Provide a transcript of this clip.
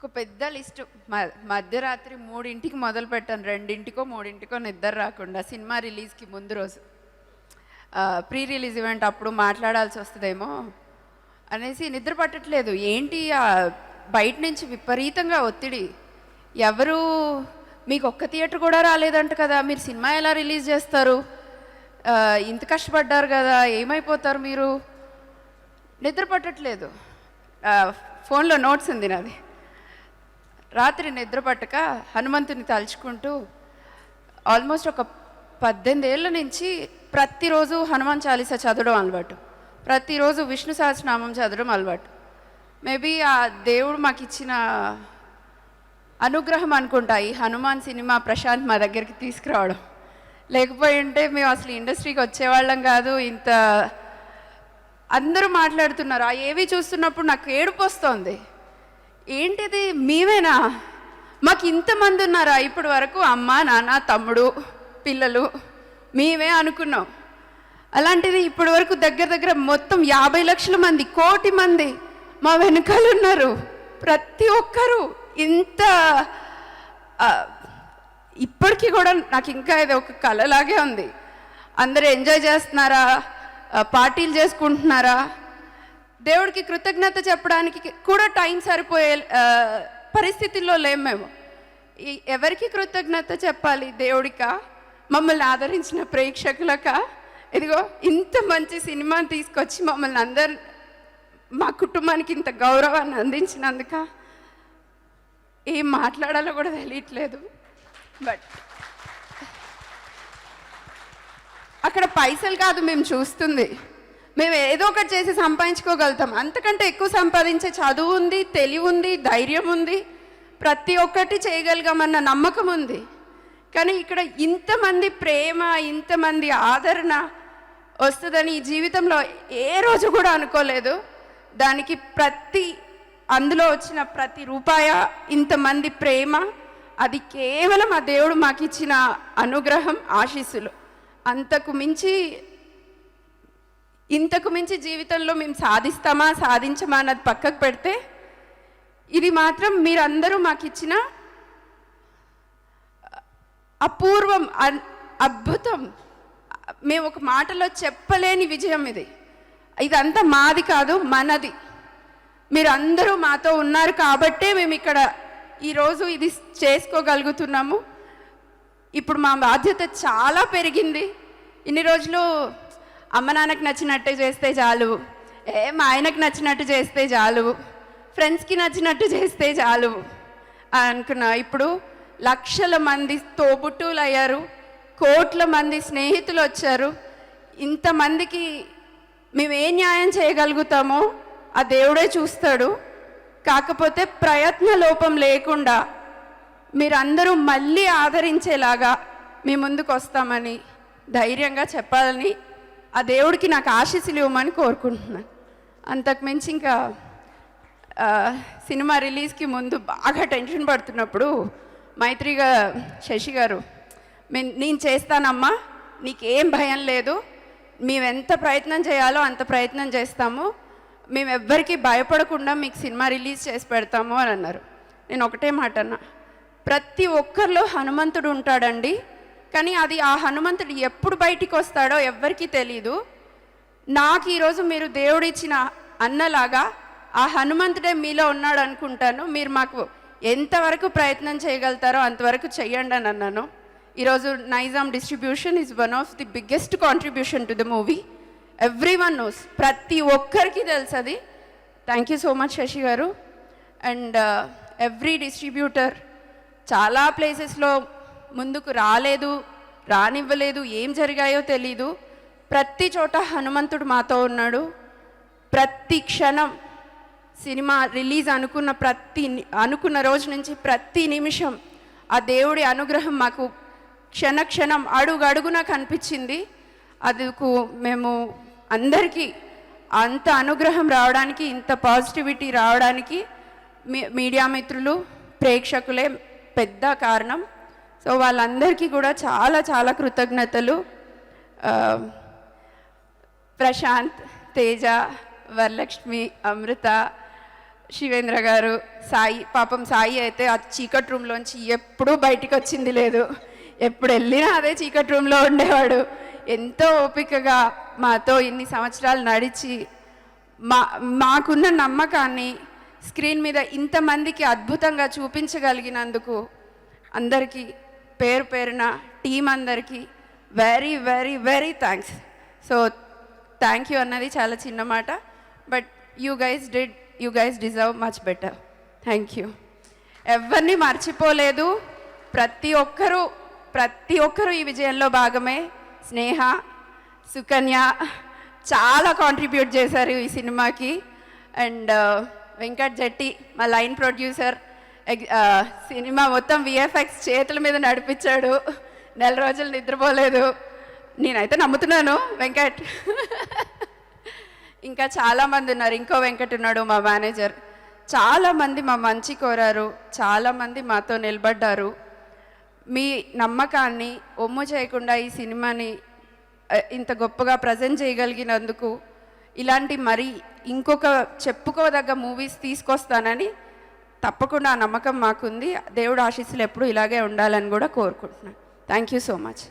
ఒక పెద్ద లిస్టు. మధ్యరాత్రి 3ంటికి మొదలుపెట్టాను, 2ంటికో 3ంటికో నిద్ర రాకుండా. సినిమా రిలీజ్కి ముందు రోజు ప్రీ రిలీజ్ ఈవెంట్ అప్పుడు మాట్లాడాల్సి వస్తుందేమో అనేసి నిద్ర పట్టట్లేదు. ఏంటి బయట నుంచి విపరీతంగా ఒత్తిడి. ఎవరు మీకు ఒక్క థియేటర్ కూడా రాలేదంట కదా, మీరు సినిమా ఎలా రిలీజ్ చేస్తారు, ఇంత కష్టపడ్డారు కదా, ఏమైపోతారు మీరు. నిద్ర పట్టట్లేదు. ఫోన్లో నోట్స్ ఉంది నాది. రాత్రి నిద్ర పట్టక హనుమంతుని తలుచుకుంటూ ఆల్మోస్ట్ ఒక 18 ఏళ్ళ నుంచి ప్రతిరోజు హనుమాన్ చాలీసా చదవడం అలవాటు, ప్రతిరోజు విష్ణు సహస్రనామం చదవడం అలవాటు. మేబీ ఆ దేవుడు మాకు ఇచ్చిన అనుగ్రహం అనుకుంటా ఈ హనుమాన్ సినిమా ప్రశాంత్ మా దగ్గరికి తీసుకురావడం. లేకపోయి ఉంటే మేము అసలు ఇండస్ట్రీకి వచ్చేవాళ్ళం కాదు. ఇంత అందరూ మాట్లాడుతున్నారు, ఆ ఏవి చూస్తున్నప్పుడు నాకు ఏడుపు వస్తుంది. ఏంటిది, మేమేనా, మాకు ఇంతమంది ఉన్నారా ఇప్పటి వరకు, అమ్మ నాన్న తమ్ముడు పిల్లలు మేమే అనుకున్నాం. అలాంటిది ఇప్పటి వరకు దగ్గర దగ్గర మొత్తం 50 లక్షల మంది, 1 కోటి మంది మా వెనకాల ఉన్నారు. ప్రతి ఒక్కరూ ఇంత ఇప్పటికీ కూడా నాకు ఇంకా ఇది ఒక కళలాగే ఉంది. అందరూ ఎంజాయ్ చేస్తున్నారా, పార్టీలు చేసుకుంటున్నారా, దేవుడికి కృతజ్ఞత చెప్పడానికి కూడా టైం సరిపోయే పరిస్థితుల్లో లేము మేము. ఎవరికి కృతజ్ఞత చెప్పాలి, దేవుడికా, మమ్మల్ని ఆదరించిన ప్రేక్షకులకా, ఇదిగో ఇంత మంచి సినిమాని తీసుకొచ్చి మమ్మల్ని అందరు మా కుటుంబానికి ఇంత గౌరవాన్ని అందించినందుక ఏం మాట్లాడాలో కూడా తెలియట్లేదు. బట్ అక్కడ పైసలు కాదు మేము చూస్తుంది, మేము ఏదో ఒకటి చేసి సంపాదించుకోగలుగుతాం. అంతకంటే ఎక్కువ సంపాదించే చదువు ఉంది, తెలివి ఉంది, ధైర్యం ఉంది, ప్రతి ఒక్కటి చేయగలిగామన్న నమ్మకం ఉంది. కానీ ఇక్కడ ఇంతమంది ప్రేమ, ఇంతమంది ఆదరణ వస్తుందని ఈ జీవితంలో ఏ రోజు కూడా అనుకోలేదు. దానికి అందులో వచ్చిన ప్రతి రూపాయ, ఇంతమంది ప్రేమ, అది కేవలం ఆ దేవుడు మాకు ఇచ్చిన అనుగ్రహం, ఆశీస్సులు. ఇంతకు మించి జీవితంలో మేము సాధిస్తామా సాధించమా అన్నది పక్కకు పెడితే, ఇది మాత్రం మీరందరూ మాకు ఇచ్చిన అపూర్వం, అద్భుతం. మేము ఒక మాటలో చెప్పలేని విజయం ఇది. ఇదంతా మాది కాదు, మనది. మీరందరూ మాతో ఉన్నారు కాబట్టే మేము ఇక్కడ ఈరోజు ఇది చేసుకోగలుగుతున్నాము. ఇప్పుడు మా బాధ్యత చాలా పెరిగింది. ఇన్ని రోజులు అమ్మ నాన్నకు నచ్చినట్టే చేస్తే చాలు, మా ఆయనకు నచ్చినట్టు చేస్తే చాలు, ఫ్రెండ్స్కి నచ్చినట్టు చేస్తే చాలు అనుకున్నా. ఇప్పుడు లక్షల మంది తోబుట్టువులు అయ్యారు, కోట్ల మంది స్నేహితులు వచ్చారు. ఇంతమందికి మేము ఏ న్యాయం చేయగలుగుతామో ఆ దేవుడే చూస్తాడు. కాకపోతే ప్రయత్న లోపం లేకుండా మీరందరూ మళ్ళీ ఆదరించేలాగా మీ ముందుకు వస్తామని ధైర్యంగా చెప్పాలని ఆ దేవుడికి నాకు ఆశీస్సులు ఇవ్వమని కోరుకుంటున్నాను. అంతకుమించి ఇంకా సినిమా రిలీజ్కి ముందు బాగా టెన్షన్ పడుతున్నప్పుడు మైత్రిగా శశి గారు, నేను చేస్తానమ్మా, నీకేం భయం లేదు, మేము ఎంత ప్రయత్నం చేయాలో అంత ప్రయత్నం చేస్తాము, మేము ఎవ్వరికీ భయపడకుండా మీకు సినిమా రిలీజ్ చేసి పెడతాము అని అన్నారు. నేను ఒకటే మాట అన్నా, ప్రతి ఒక్కరిలో హనుమంతుడు ఉంటాడండి, కానీ అది ఆ హనుమంతుడు ఎప్పుడు బయటికి వస్తాడో ఎవ్వరికీ తెలీదు. నాకు ఈరోజు మీరు దేవుడిచ్చిన అన్నలాగా ఆ హనుమంతుడే మీలో ఉన్నాడు అనుకుంటాను. మీరు మాకు ఎంతవరకు ప్రయత్నం చేయగలుగుతారో అంతవరకు చెయ్యండి అని అన్నాను. ఈరోజు Nizam distribution is one of the biggest contribution to the movie. Everyone knows, ప్రతి ఒక్కరికి తెలుసు అది. Thank you so much Sasi గారు. అండ్ ఎవ్రీ డిస్ట్రిబ్యూటర్ చాలా ప్లేసెస్లో ముందుకు రానివ్వలేదు, ఏం జరిగాయో తెలీదు. ప్రతి చోట హనుమంతుడు మాతో ఉన్నాడు. ప్రతి క్షణం సినిమా రిలీజ్ అనుకున్న రోజు నుంచి ప్రతి నిమిషం ఆ దేవుడి అనుగ్రహం మాకు క్షణక్షణం అడుగడుగున కనిపించింది. అందుకు మేము అందరికీ అంత అనుగ్రహం రావడానికి, ఇంత పాజిటివిటీ రావడానికి మీడియా మిత్రులు, ప్రేక్షకులే పెద్ద కారణం. సో వాళ్ళందరికీ కూడా చాలా చాలా కృతజ్ఞతలు. ప్రశాంత్, తేజ, వరలక్ష్మి, అమృత, శివేంద్ర గారు, సాయి. పాపం సాయి అయితే ఆ చీకటి రూమ్లోంచి ఎప్పుడూ బయటికి వచ్చింది లేదు. ఎప్పుడు వెళ్ళినా అదే చీకటి రూమ్లో ఉండేవాడు. ఎంతో ఓపికగా మాతో ఇన్ని సంవత్సరాలు నడిచి మాకున్న నమ్మకాన్ని స్క్రీన్ మీద ఇంతమందికి అద్భుతంగా చూపించగలిగినందుకు అందరికీ పేరు పేరున టీం అందరికీ very very very thanks. So thank you అన్నది చాలా చిన్న మాట, but you guys deserve much better. Thank you. ఎవరిని మర్చిపోలేదు. ప్రతి ఒక్కరూ ఈ విజయంలో భాగమే. స్నేహ, సుకన్య చాలా కాంట్రిబ్యూట్ చేశారు ఈ సినిమాకి. అండ్ వెంకట్ జెట్టి మా లైన్ ప్రొడ్యూసర్, సినిమా మొత్తం విఎఫ్ఎక్స్ చేతుల మీద నడిపించాడు. 4 రోజులు నిద్రపోలేదు. నేనైతే నమ్ముతున్నాను వెంకట్. ఇంకా చాలామంది ఉన్నారు. ఇంకో వెంకట్ ఉన్నాడు మా మేనేజర్. చాలామంది మా మంచి కోరారు, చాలామంది మాతో నిలబడ్డారు. మీ నమ్మకాన్ని ఒమ్ము చేయకుండా ఈ సినిమాని ఇంత గొప్పగా ప్రజెంట్ చేయగలిగినందుకు, ఇలాంటి మరి ఇంకొక చెప్పుకోదగ్గ మూవీస్ తీసుకొస్తానని తప్పకుండా ఆ నమ్మకం మాకుంది. దేవుడు ఆశీస్సులు ఎప్పుడు ఇలాగే ఉండాలని కూడా కోరుకుంటున్నాను. Thank you so much.